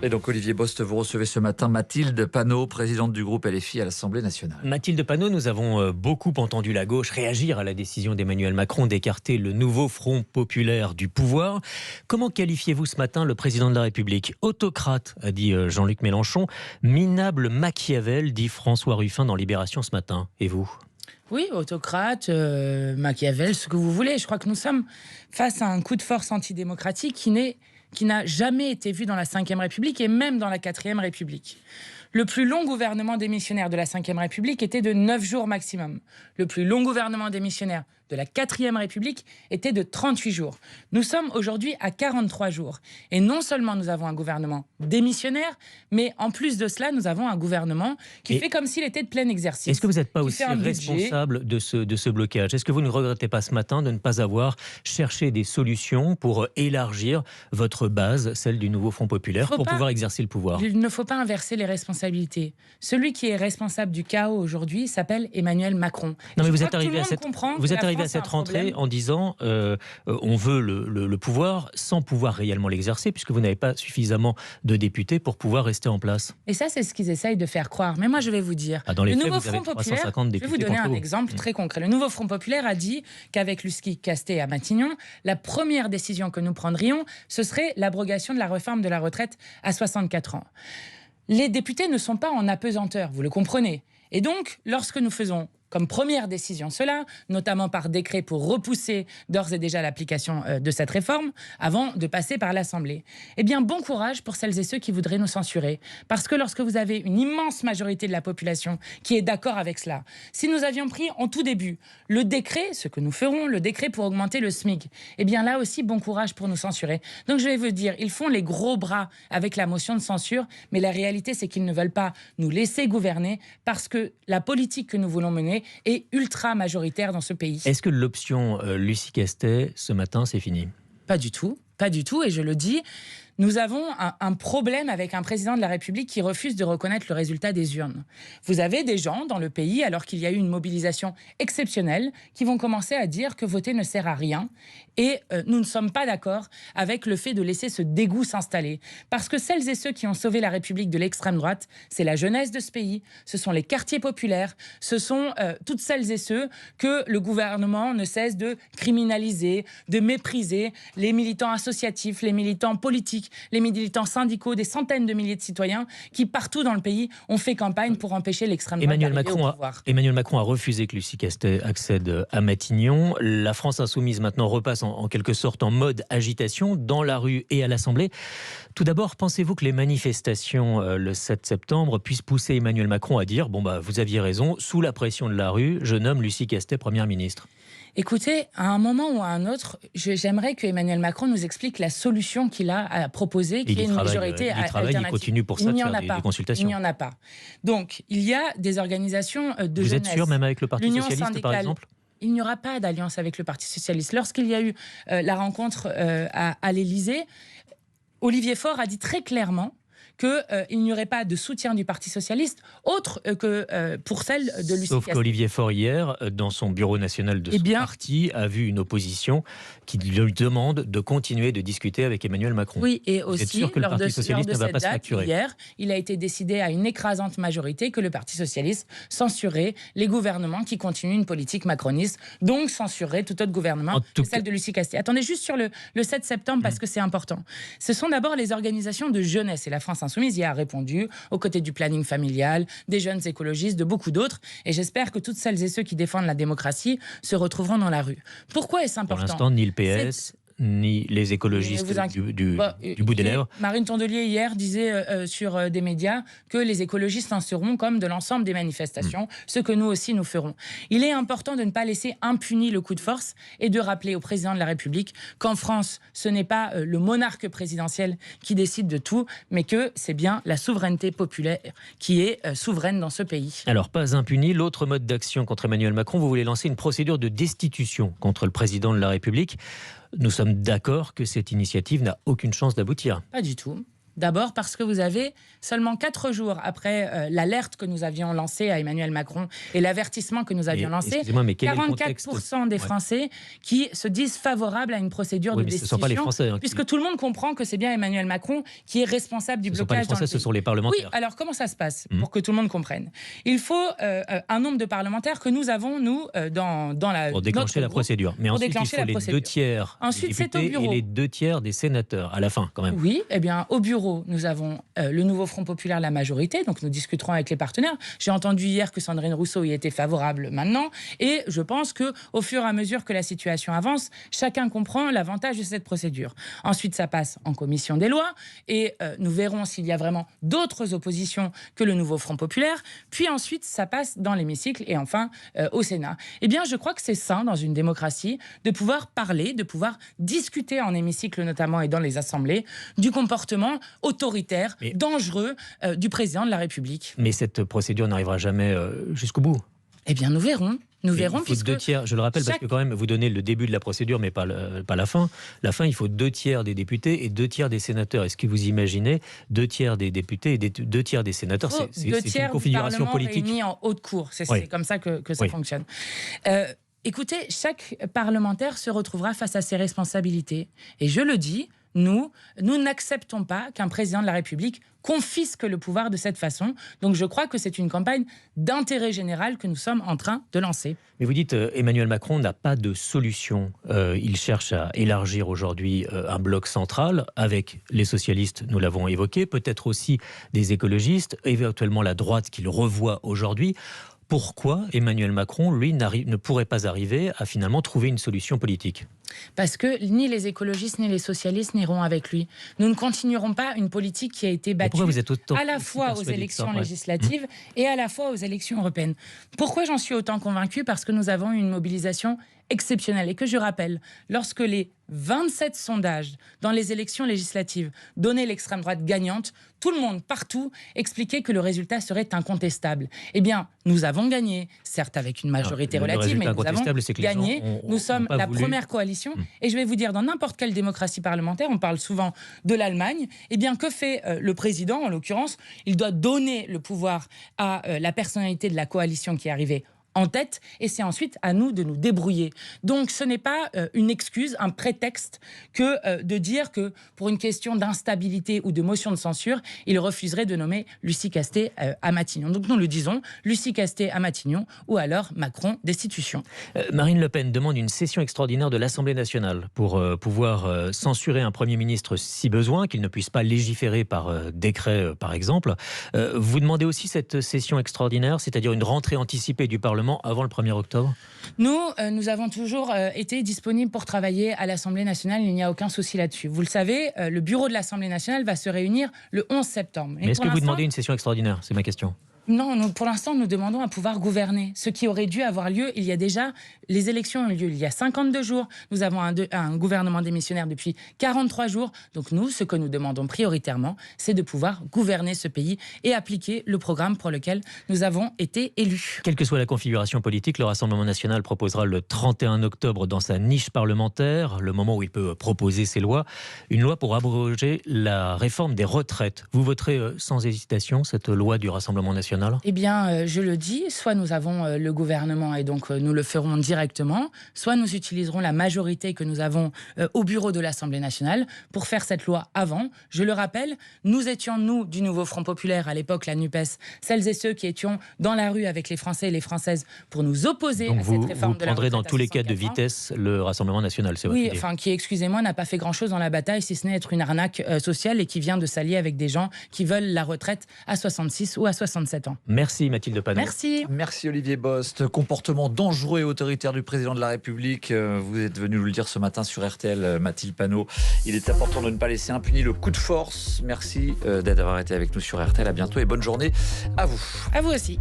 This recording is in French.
Et donc Olivier Bost, vous recevez ce matin Mathilde Panot, présidente du groupe LFI à l'Assemblée nationale. Mathilde Panot, nous avons beaucoup entendu la gauche réagir à la décision d'Emmanuel Macron d'écarter le nouveau Front populaire du pouvoir. Comment qualifiez-vous ce matin le président de la République? Autocrate, a dit Jean-Luc Mélenchon. Minable Machiavel, dit François Ruffin dans Libération ce matin. Et vous? Oui, autocrate, Machiavel, ce que vous voulez. Je crois que nous sommes face à un coup de force antidémocratique qui n'a jamais été vu dans la Ve République et même dans la Quatrième République. Le plus long gouvernement démissionnaire de la Ve République était de 9 jours maximum. Le plus long gouvernement démissionnaire de la Quatrième République était de 38 jours. Nous sommes aujourd'hui à 43 jours. Et non seulement nous avons un gouvernement démissionnaire, mais en plus de cela, nous avons un gouvernement qui fait comme s'il était de plein exercice. Est-ce que vous n'êtes pas aussi responsable de ce blocage? Est-ce que vous ne regrettez pas ce matin de ne pas avoir cherché des solutions pour élargir votre base, celle du nouveau Front populaire, pour pouvoir exercer le pouvoir? Il ne faut pas inverser les responsabilités. Celui qui est responsable du chaos aujourd'hui s'appelle Emmanuel Macron. Non, mais vous êtes arrivé à cette rentrée en disant on veut le pouvoir sans pouvoir réellement l'exercer, puisque vous n'avez pas suffisamment de députés pour pouvoir rester en place. Et ça, c'est ce qu'ils essayent de faire croire. Mais moi, je vais vous dire, dans les le faits, nouveau vous avez Front populaire, 350 députés. je vais vous donner un exemple très concret. Le nouveau Front populaire a dit qu'avec Lucie Castet à Matignon, la première décision que nous prendrions, ce serait l'abrogation de la réforme de la retraite à 64 ans. Les députés ne sont pas en apesanteur, vous le comprenez. Et donc, lorsque nous faisons comme première décision cela, notamment par décret pour repousser d'ores et déjà l'application de cette réforme, avant de passer par l'Assemblée. Eh bien, bon courage pour celles et ceux qui voudraient nous censurer. Parce que lorsque vous avez une immense majorité de la population qui est d'accord avec cela, si nous avions pris en tout début le décret, ce que nous ferons, le décret pour augmenter le SMIC, eh bien là aussi, bon courage pour nous censurer. Donc je vais vous dire, ils font les gros bras avec la motion de censure, mais la réalité, c'est qu'ils ne veulent pas nous laisser gouverner parce que la politique que nous voulons mener est ultra majoritaire dans ce pays. Est-ce que l'option Lucie Castet, ce matin, c'est fini? Pas du tout, pas du tout, et je le dis. Nous avons un problème avec un président de la République qui refuse de reconnaître le résultat des urnes. Vous avez des gens dans le pays, alors qu'il y a eu une mobilisation exceptionnelle, qui vont commencer à dire que voter ne sert à rien. Et nous ne sommes pas d'accord avec le fait de laisser ce dégoût s'installer. Parce que celles et ceux qui ont sauvé la République de l'extrême droite, c'est la jeunesse de ce pays, ce sont les quartiers populaires, ce sont toutes celles et ceux que le gouvernement ne cesse de criminaliser, de mépriser, les militants associatifs, les militants politiques, les militants syndicaux, des centaines de milliers de citoyens qui, partout dans le pays, ont fait campagne pour empêcher l'extrême droite d'arriver au pouvoir. Emmanuel Macron a refusé que Lucie Castet accède à Matignon. La France insoumise maintenant repasse en quelque sorte en mode agitation dans la rue et à l'Assemblée. Tout d'abord, pensez-vous que les manifestations le 7 septembre puissent pousser Emmanuel Macron à dire « Bon, vous aviez raison, sous la pression de la rue, je nomme Lucie Castet Première ministre ». Écoutez, à un moment ou à un autre, j'aimerais que Emmanuel Macron nous explique la solution qu'il a à proposer, qui est une majorité alternative. Il continue pour ça de faire des consultations. Il n'y en a pas. Donc, il y a des organisations de jeunesse. Vous êtes sûr, même avec le Parti socialiste, par exemple? Il n'y aura pas d'alliance avec le Parti socialiste. Lorsqu'il y a eu la rencontre à l'Élysée, Olivier Faure a dit très clairement qu'il n'y aurait pas de soutien du Parti socialiste autre que pour celle de Lucie Castet. Sauf qu'Olivier Faure, hier, dans son bureau national de son parti, a vu une opposition qui lui demande de continuer de discuter avec Emmanuel Macron. Oui, et Vous êtes aussi, sûr que le Parti socialiste ne va pas se fracturer? Hier, il a été décidé à une écrasante majorité que le Parti socialiste censurerait les gouvernements qui continuent une politique macroniste, donc censurerait tout autre gouvernement que celle de Lucie Castet. Attendez juste sur le 7 septembre, parce que c'est important. Ce sont d'abord les organisations de jeunesse, et la France Insoumise y a répondu, aux côtés du planning familial, des jeunes écologistes, de beaucoup d'autres. Et j'espère que toutes celles et ceux qui défendent la démocratie se retrouveront dans la rue. Pourquoi est-ce important? Pour l'instant, ni le PS, ni les écologistes du bout des lèvres. Marine Tondelier, hier, disait sur des médias que les écologistes en seront comme de l'ensemble des manifestations, ce que nous aussi nous ferons. Il est important de ne pas laisser impuni le coup de force et de rappeler au président de la République qu'en France, ce n'est pas le monarque présidentiel qui décide de tout, mais que c'est bien la souveraineté populaire qui est souveraine dans ce pays. Alors, pas impuni, l'autre mode d'action contre Emmanuel Macron, vous voulez lancer une procédure de destitution contre le président de la République. Nous sommes d'accord que cette initiative n'a aucune chance d'aboutir. Pas du tout. D'abord parce que vous avez seulement 4 jours après l'alerte que nous avions lancée à Emmanuel Macron et l'avertissement que nous avions lancé, mais quel est le 44% des Français qui se disent favorables à une procédure de destitution. Ce ne sont pas les Français. Puisque tout le monde comprend que c'est bien Emmanuel Macron qui est responsable du blocage. Ce ne sont pas les Français, ce sont les parlementaires. Oui, alors comment ça se passe pour que tout le monde comprenne? Il faut un nombre de parlementaires que nous avons, nous, dans la... Pour déclencher la procédure. Mais ensuite, il faut les 2/3 ensuite, des députés et les 2/3 des sénateurs, à la fin, quand même. Oui, eh bien, au bureau, nous avons le nouveau Front populaire, la majorité, donc nous discuterons avec les partenaires. J'ai entendu hier que Sandrine Rousseau y était favorable maintenant, et je pense qu'au fur et à mesure que la situation avance, chacun comprend l'avantage de cette procédure. Ensuite, ça passe en commission des lois, et nous verrons s'il y a vraiment d'autres oppositions que le nouveau Front populaire. Puis ensuite, ça passe dans l'hémicycle, et enfin au Sénat. Eh bien, je crois que c'est sain dans une démocratie de pouvoir parler, de pouvoir discuter en hémicycle notamment et dans les assemblées du comportement autoritaire, dangereux du président de la République. Mais cette procédure n'arrivera jamais jusqu'au bout. Eh bien, nous verrons. Nous verrons, il faut 2/3, je le rappelle, parce que quand même, vous donnez le début de la procédure, mais pas la fin. La fin, il faut 2/3 des députés et 2/3 des sénateurs. Est-ce que vous imaginez 2/3 des députés et 2/3 des sénateurs? C'est une configuration politique. Réunis en haute cour. C'est comme ça que ça fonctionne. Écoutez, chaque parlementaire se retrouvera face à ses responsabilités. Et je le dis, nous n'acceptons pas qu'un président de la République confisque le pouvoir de cette façon. Donc je crois que c'est une campagne d'intérêt général que nous sommes en train de lancer. Mais vous dites, Emmanuel Macron n'a pas de solution. Il cherche à élargir aujourd'hui un bloc central avec les socialistes, nous l'avons évoqué, peut-être aussi des écologistes, éventuellement la droite qu'il revoit aujourd'hui. Pourquoi Emmanuel Macron, lui, ne pourrait pas arriver à finalement trouver une solution politique? Parce que ni les écologistes ni les socialistes n'iront avec lui. Nous ne continuerons pas une politique qui a été battue à la fois aux élections législatives et à la fois aux élections européennes. Pourquoi j'en suis autant convaincue? Parce que nous avons eu une mobilisation exceptionnelle. Et que je rappelle, lorsque les 27 sondages dans les élections législatives donnaient l'extrême droite gagnante, tout le monde, partout, expliquait que le résultat serait incontestable. Eh bien, nous avons gagné, certes avec une majorité relative, mais nous avons gagné. Nous sommes la première coalition. Et je vais vous dire, dans n'importe quelle démocratie parlementaire, on parle souvent de l'Allemagne, eh bien, que fait le président, en l'occurrence? Il doit donner le pouvoir à la personnalité de la coalition qui est arrivée en tête, et c'est ensuite à nous de nous débrouiller. Donc ce n'est pas une excuse, un prétexte que de dire que pour une question d'instabilité ou de motion de censure, il refuserait de nommer Lucie Castet à Matignon. Donc nous le disons, Lucie Castet à Matignon ou alors Macron destitution. Marine Le Pen demande une session extraordinaire de l'Assemblée nationale pour pouvoir censurer un Premier ministre si besoin, qu'il ne puisse pas légiférer par décret par exemple. Vous demandez aussi cette session extraordinaire, c'est-à-dire une rentrée anticipée du Parlement avant le 1er octobre? Nous avons toujours été disponibles pour travailler à l'Assemblée nationale, il n'y a aucun souci là-dessus. Vous le savez, le bureau de l'Assemblée nationale va se réunir le 11 septembre. Mais est-ce que vous demandez une session extraordinaire? C'est ma question. Non, pour l'instant, nous demandons à pouvoir gouverner. Ce qui aurait dû avoir lieu, il y a déjà... Les élections ont eu lieu il y a 52 jours. Nous avons un gouvernement démissionnaire depuis 43 jours. Donc nous, ce que nous demandons prioritairement, c'est de pouvoir gouverner ce pays et appliquer le programme pour lequel nous avons été élus. Quelle que soit la configuration politique, le Rassemblement national proposera le 31 octobre dans sa niche parlementaire, le moment où il peut proposer ses lois, une loi pour abroger la réforme des retraites. Vous voterez sans hésitation cette loi du Rassemblement national? Eh bien, je le dis, soit nous avons le gouvernement et donc nous le ferons directement, soit nous utiliserons la majorité que nous avons au bureau de l'Assemblée nationale pour faire cette loi avant. Je le rappelle, nous étions, nous, du nouveau Front populaire, à l'époque la NUPES, celles et ceux qui étions dans la rue avec les Français et les Françaises pour nous opposer à cette réforme de la retraite. Vous prendrez dans tous les cas de vitesse le Rassemblement national, c'est votre idée? Oui, enfin, qui, excusez-moi, n'a pas fait grand-chose dans la bataille, si ce n'est être une arnaque sociale et qui vient de s'allier avec des gens qui veulent la retraite à 66 ou à 67 ans. Merci Mathilde Panot. Merci Olivier Bost. Comportement dangereux et autoritaire du président de la République. Vous êtes venu nous le dire ce matin sur RTL, Mathilde Panot. Il est important de ne pas laisser impuni le coup de force. Merci d'avoir été avec nous sur RTL. À bientôt et bonne journée à vous. À vous aussi.